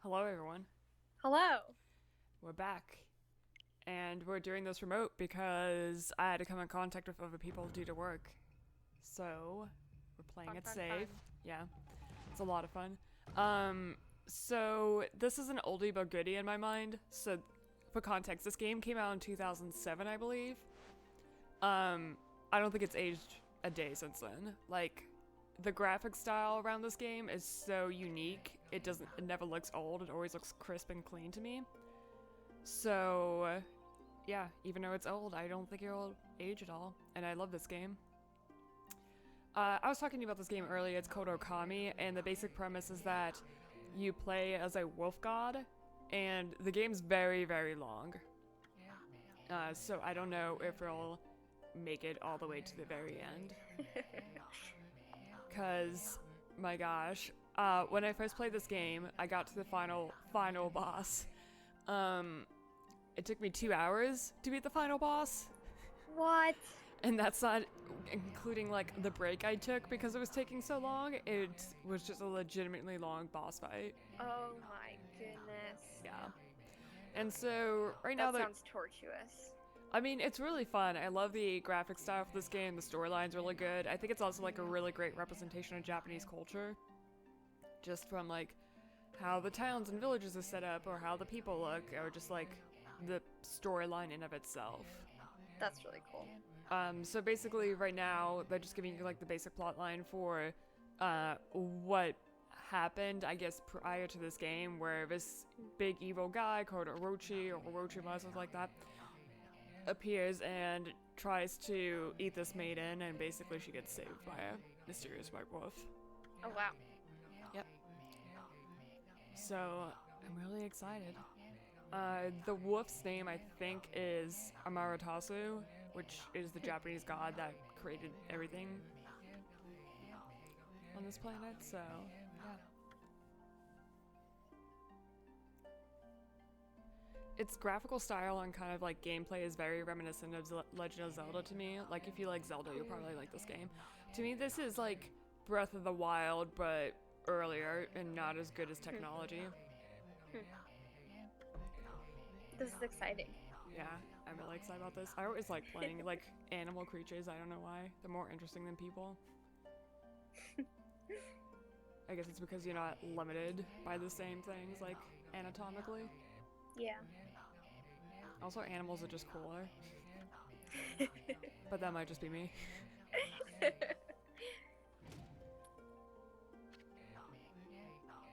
Hello, everyone. Hello. We're back. And we're doing this remote because I had to come in contact with other people due to work. So, we're playing Fun, it fun, fun. safe. Yeah, it's a lot of fun. So this is an oldie but goodie in my mind. So, for context, this game came out in 2007, I believe. I don't think it's aged a day since then. Like, the graphic style around this game is so unique. It never looks old. It always looks crisp and clean to me. So, yeah, even though it's old, I don't think it'll age at all. And I love this game. I was talking to you about this game earlier. It's called Okami, and the basic premise is that you play as a wolf god, and the game's very, very long. So I don't know if it'll make it all the way to the very end. Cause, my gosh, when I first played this game, I got to the final boss. Um, it took me 2 hours to beat the final boss, What? and that's not including like the break I took because it was taking so long. It was just a legitimately long boss fight. Oh my goodness. Yeah. And so right now That that sounds tortuous. I mean, it's really fun. I love the graphic style for this game. The storyline's really good. I think it's also like a really great representation of Japanese culture, just from like how the towns and villages are set up, or how the people look, or just like the storyline in of itself. That's really cool. So basically, right now they're just giving you like the basic plot line for what happened, I guess, prior to this game, where this big evil guy called Orochi or Orochimaru, something like that, appears and tries to eat this maiden, and basically she gets saved by a mysterious white wolf. Oh wow. Yep. So I'm really excited. The wolf's name, I think, is Amaratasu, which is the Japanese god that created everything on this planet. So, yeah. Its graphical style and kind of like gameplay is very reminiscent of Legend of Zelda to me. Like, if you like Zelda, you'll probably like this game. To me, this is like Breath of the Wild, but earlier and not as good as technology. This is exciting. Yeah, I'm really excited about this. I always like playing like animal creatures. I don't know why. They're more interesting than people. I guess it's because you're not limited by the same things like anatomically. Yeah. Also, animals are just cooler. But that might just be me.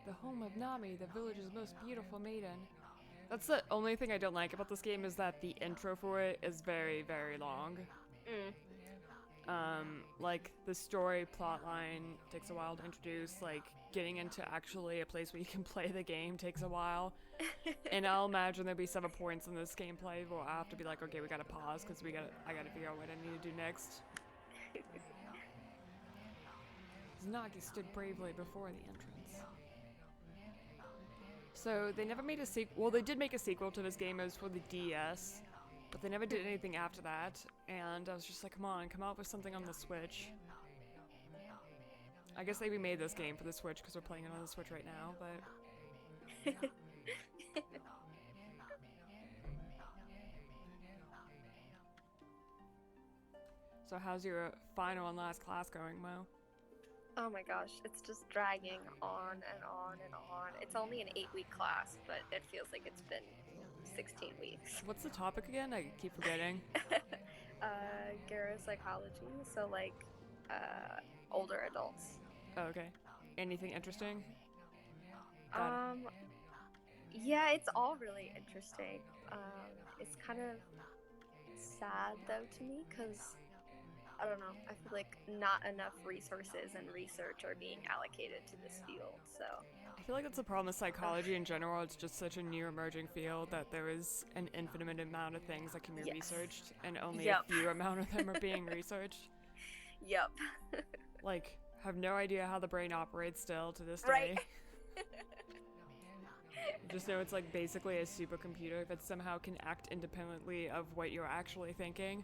The home of Nami, the village's most beautiful maiden. That's the only thing I don't like about this game, is that the intro for it is very, very long. Mm. Like the story plot line takes a while to introduce. Like getting into actually a place where you can play the game takes a while. And I'll imagine there'll be several points in this gameplay where I'll have to be like, okay, we gotta pause because I gotta figure out what I need to do next. Nagi stood bravely before the entrance. So they never made a sequel. Well, they did make a sequel to this game. It was for the DS, but they never did anything after that. And I was just like, come on, come out with something on the Switch. I guess they remade this game for the Switch because we're playing it on the Switch right now. But so how's your final and last class going, Mo? Oh my gosh, it's just dragging on and on and on. It's only an 8-week class, but it feels like it's been 16 weeks. What's the topic again? I keep forgetting. Psychology, so like uh, older adults. Oh, okay. Anything interesting? That Um, yeah, it's all really interesting. It's kind of sad though to me because I don't know. I feel like not enough resources and research are being allocated to this field. So, I feel like that's the problem with psychology ugh, in general. It's just such a new emerging field that there is an infinite amount of things that can be yes. researched, and only a Yep. few amount of them are being researched. Yep. Like, have no idea how the brain operates still to this Right. day. Just know it's like basically a supercomputer that somehow can act independently of what you're actually thinking.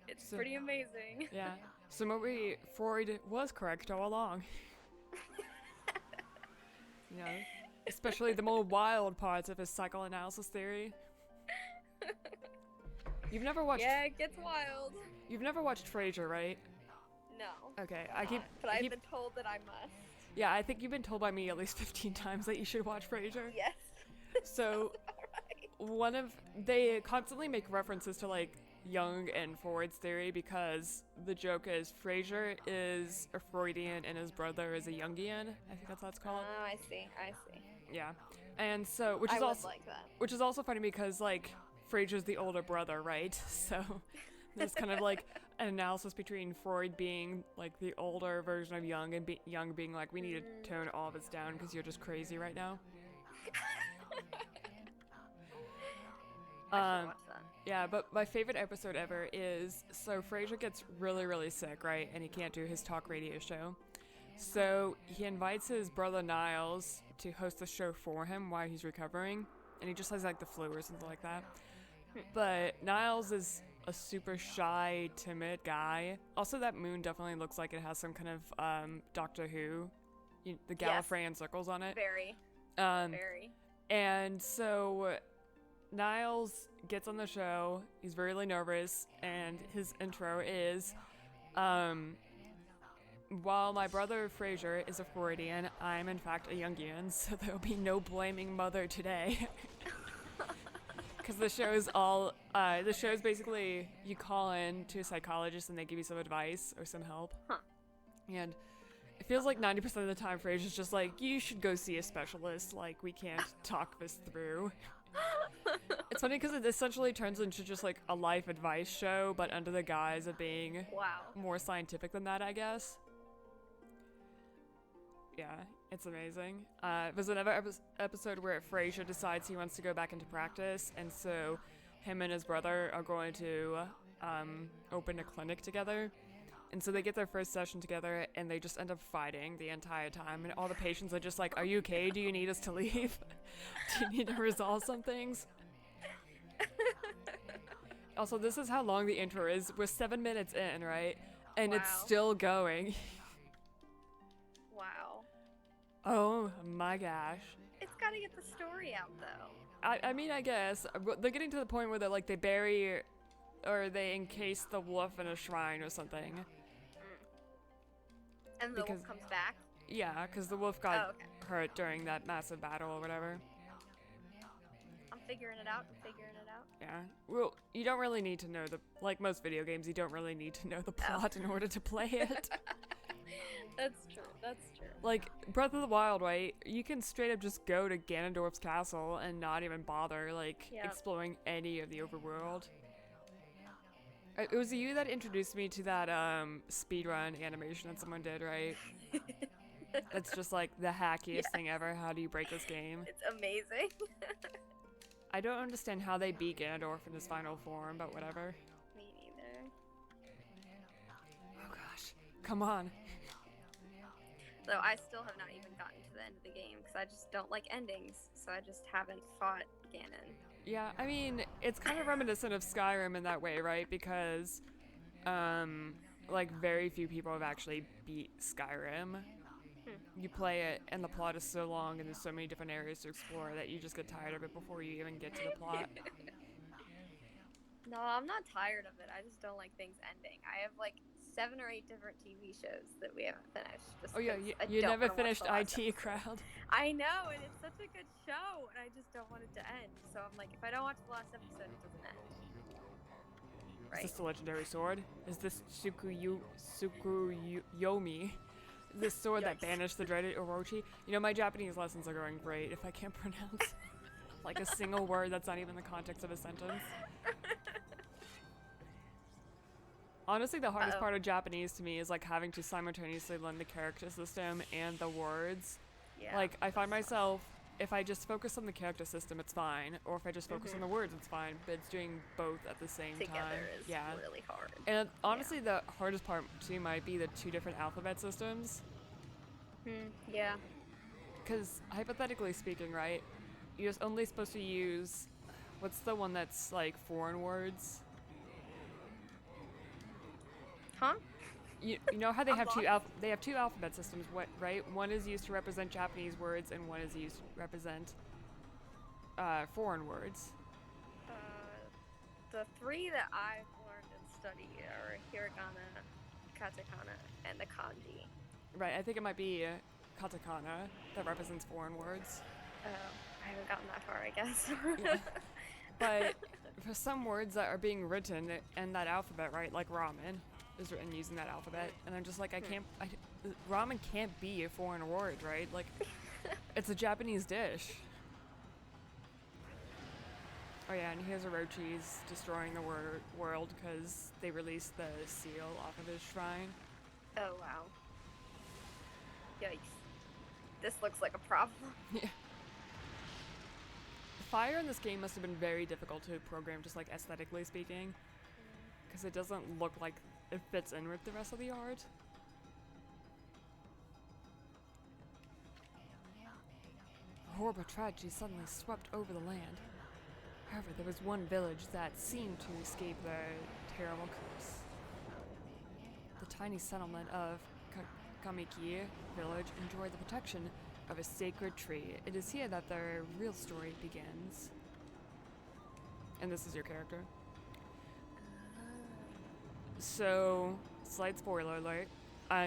It's So, pretty amazing. yeah. So maybe Freud was correct all along. especially the more wild parts of his psychoanalysis theory. You've never watched. Yeah, it gets wild. You've never watched Frasier, right? No. Okay, But I've been told that I must. Yeah, I think you've been told by me at least 15 times that you should watch Frasier. Yes. So, Right. They constantly make references to like Jung and Freud's theory because the joke is Frasier is a Freudian and his brother is a Jungian. I think that's what it's called. Oh, I see. Yeah, and so I would like that. which is also funny because like Frasier's the older brother, right? So there's kind of like an analysis between Freud being like the older version of Jung and Jung being like, we need to tone all of this down because you're just crazy right now. I should watch that. Yeah, but my favorite episode ever is, so Frasier gets really, really sick, right? And he can't do his talk radio show. So he invites his brother Niles to host the show for him while he's recovering. And he just has like the flu or something like that. But Niles is a super shy, timid guy. Also, that moon definitely looks like it has some kind of Doctor Who, the Gallifreyan circles on it. Very. Very. And so Niles gets on the show. He's really nervous, and his intro is, while my brother Frasier is a Freudian, I'm in fact a Jungian, so there'll be no blaming mother today. Because the show's basically you call in to a psychologist and they give you some advice or some help. Huh. And it feels like 90% of the time Frasier's just like, you should go see a specialist, like we can't talk this through. It's funny because it essentially turns into just like a life advice show, but under the guise of being more scientific than that, I guess. Yeah, it's amazing. There's another episode where Frasier decides he wants to go back into practice, and so him and his brother are going to open a clinic together. And so they get their first session together, and they just end up fighting the entire time. And all the patients are just like, are you okay? Do you need us to leave? Do you need to resolve some things? Also, this is how long the intro is. We're 7 minutes in, right? And it's still going. Wow. Oh my gosh. It's gotta get the story out, though. I mean, I guess. They're getting to the point where they bury or they encase the wolf in a shrine or something. And the wolf comes back? Yeah, because the wolf got hurt during that massive battle or whatever. I'm figuring it out. Yeah. Well, you don't really need to know like most video games, you don't really need to know the plot in order to play it. That's true. Like, Breath of the Wild, right? You can straight up just go to Ganondorf's castle and not even bother, exploring any of the overworld. It was you that introduced me to that speedrun animation that someone did, right? It's just like the hackiest thing ever. How do you break this game? It's amazing. I don't understand how they beat Ganondorf in his final form, but whatever. Me neither. Oh gosh. Come on. Though I still have not even gotten to the end of the game because I just don't like endings, so I just haven't fought Ganon. Yeah, I mean, it's kind of reminiscent of Skyrim in that way, right? Because, very few people have actually beat Skyrim. You play it, and the plot is so long, and there's so many different areas to explore that you just get tired of it before you even get to the plot. No, I'm not tired of it. I just don't like things ending. I have 7 or 8 different TV shows that we haven't finished. Just oh yeah, you never finished IT Crowd. I know, and it's such a good show, and I just don't want it to end. So I'm like, if I don't watch the last episode, it doesn't end. Right. Is this the legendary sword? Is this Tsukuyomi? This sword that banished the dreaded Orochi? You know, my Japanese lessons are going great if I can't pronounce a single word that's not even the context of a sentence. Honestly, the hardest part of Japanese to me is having to simultaneously learn the character system and the words. Yeah. I find myself, if I just focus on the character system, it's fine. Or if I just focus on the words, it's fine. But it's doing both at the same time. Together is really hard. And honestly, the hardest part too might be the 2 different alphabet systems. Yeah. Because hypothetically speaking, right, you're only supposed to use, what's the one that's foreign words? Huh? You know how they I'm have lost. they have two alphabet systems, what right? One is used to represent Japanese words, and one is used to represent foreign words. The three that I've learned and studied are hiragana, katakana, and the kanji. Right, I think it might be katakana that represents foreign words. Oh, I haven't gotten that far, I guess. Yeah. But for some words that are being written in that alphabet, right, like ramen is written using that alphabet, and I'm just like, ramen can't be a foreign word, right? Like, it's a Japanese dish. Oh yeah, and here's Orochi's destroying the world because they released the seal off of his shrine. Oh, wow. Yikes. This looks like a problem. Yeah. Fire in this game must have been very difficult to program, just like aesthetically speaking, because it doesn't look like it fits in with the rest of the art. A horrible tragedy suddenly swept over the land. However, there was one village that seemed to escape the terrible curse. The tiny settlement of Kamiki village enjoyed the protection of a sacred tree. It is here that the real story begins. And this is your character. So, slight spoiler alert.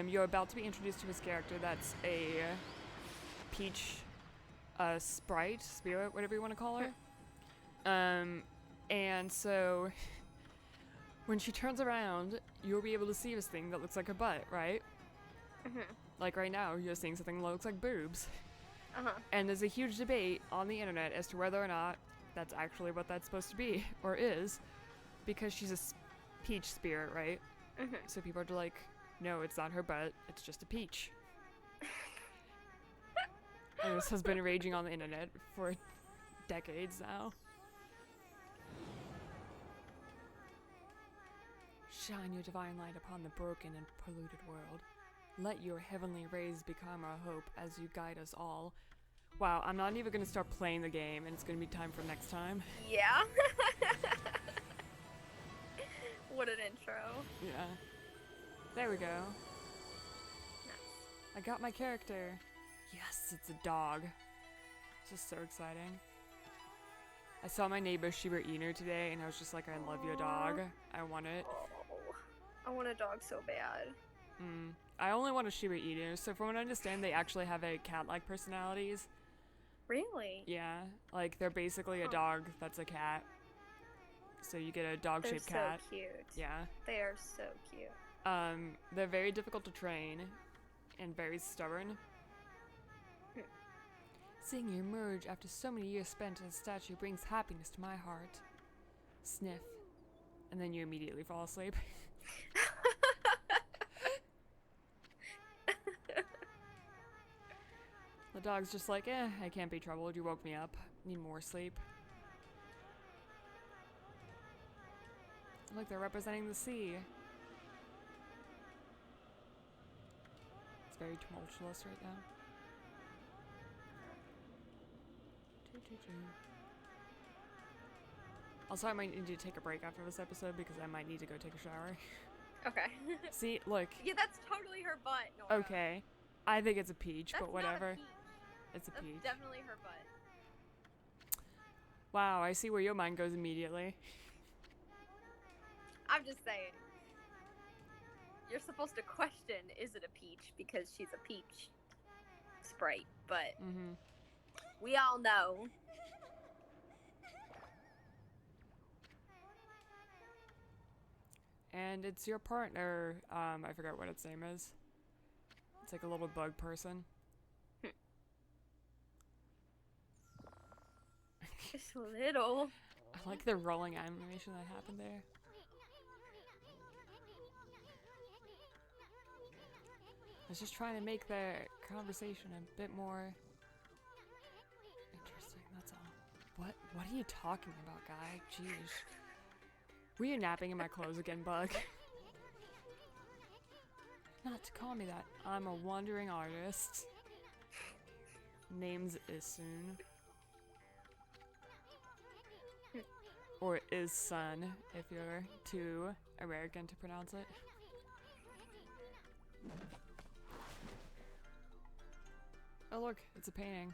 You're about to be introduced to his character that's a peach sprite, spirit, whatever you want to call her. And so when she turns around, you'll be able to see this thing that looks like her butt, right? Mm-hmm. Like right now, you're seeing something that looks like boobs. Uh-huh. And there's a huge debate on the internet as to whether or not that's actually what that's supposed to be, or is, because she's a peach spirit, right? Mm-hmm. So people are like, no, it's not her butt, it's just a peach. And this has been raging on the internet for decades now. Shine your divine light upon the broken and polluted world. Let your heavenly rays become our hope as you guide us all. Wow, I'm not even going to start playing the game, and it's going to be time for next time. Yeah. What an intro. Yeah. There we go. Nice. I got my character. Yes, it's a dog. This is so exciting. I saw my neighbor Shiba Inu today, and I was just like, I love your dog. I want it. Oh, I want a dog so bad. I only want a Shiba Inu, so from what I understand, they actually have a cat-like personalities. Really? Yeah, like they're basically a dog that's a cat. So you get a dog-shaped cat. They're so cute. Yeah. They are so cute. They're very difficult to train and very stubborn. Seeing you emerge after so many years spent as a statue brings happiness to my heart. Sniff. And then you immediately fall asleep. The dog's just like, I can't be troubled. You woke me up. Need more sleep. Look, they're representing the sea. It's very tumultuous right now. Also, I might need to take a break after this episode because I might need to go take a shower. Okay. See, look. Yeah, that's totally her butt, Nora. Okay. I think it's a peach, That's but whatever. Not a peach. It's a That's peach. definitely her butt. Wow, I see where your mind goes immediately. I'm just saying. You're supposed to question, is it a peach? Because she's a peach sprite, but we all know. And it's your partner, I forgot what its name is. It's like a little bug person. Just a little. I like the rolling animation that happened there. I was just trying to make the conversation a bit more interesting, that's all. What are you talking about, guy? Jeez. Were you napping in my clothes again, bug? Not to call me that. I'm a wandering artist. Name's Isun. Or is Sun, if you're too American to pronounce it. Oh look, it's a painting.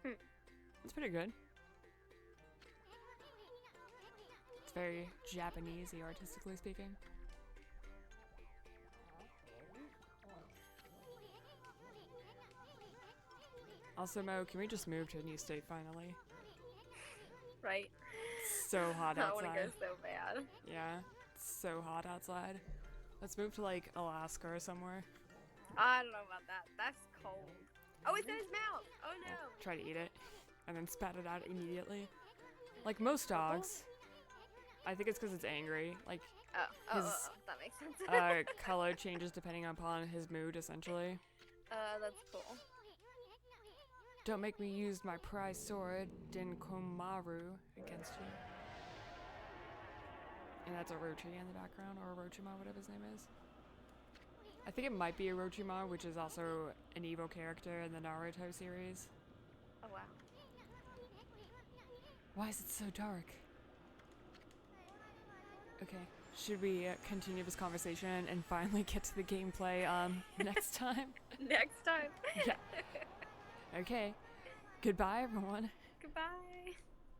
Hmm. It's pretty good. It's very Japanesey, artistically speaking. Also, Mo, can we just move to a new state finally? Right? It's so hot I want to outside. go so bad. Yeah, it's so hot outside. Let's move to like Alaska or somewhere. I don't know about that. That's cold. Oh, it's in his mouth. Oh Yeah, no. try to eat it and then spat it out immediately. Like most dogs. I think it's because it's angry. Like, Oh, his that makes sense. color changes depending upon his mood, essentially. That's cool. Don't make me use my prized sword, Dinkomaru, against you. And that's Orochi in the background, or Orochima, whatever his name is. I think it might be Orochima, which is also an evil character in the Naruto series. Oh wow. Why is it so dark? Okay, should we continue this conversation and finally get to the gameplay next time? Next time. Yeah. Okay. Goodbye, everyone. Goodbye.